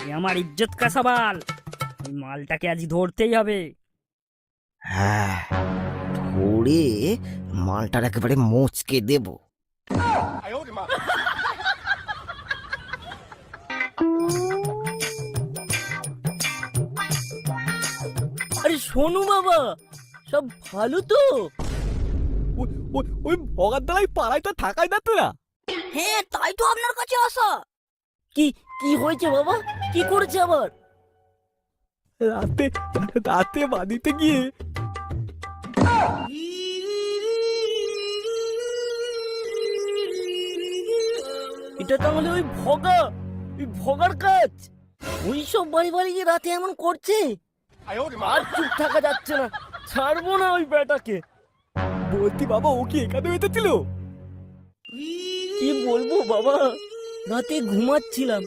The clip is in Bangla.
এ আমার ইজ্জত কা সওয়াল। এই মালটাকে আজ ধরতেই হবে। হ্যাঁ, ধরে মালটার একেবারে মোচকে দেব। আরে শোনো বাবা, সব ভালো তো? ওই ভগার দ্বারাই পাড়ায় তো থাকাই না তোরা। হ্যাঁ, তাই তো আপনার কাছে আসা। কি কি হয়েছে বাবা? কি করেছে আবার? রাতে রাতে বাড়িতে গিয়ে এটা তাহলে ওই ভগার কাজ। ওই সব বাড়ি বাড়ি গিয়ে রাতে এমন করছে। আর চুপ থাকা যাচ্ছে না, ছাড়বো না ওই বেটাকে। বলতি বাবা, ও কি এখানে হইতেছিল? কি বলবো বাবা, রাতে ঘুমাচ্ছিলাম,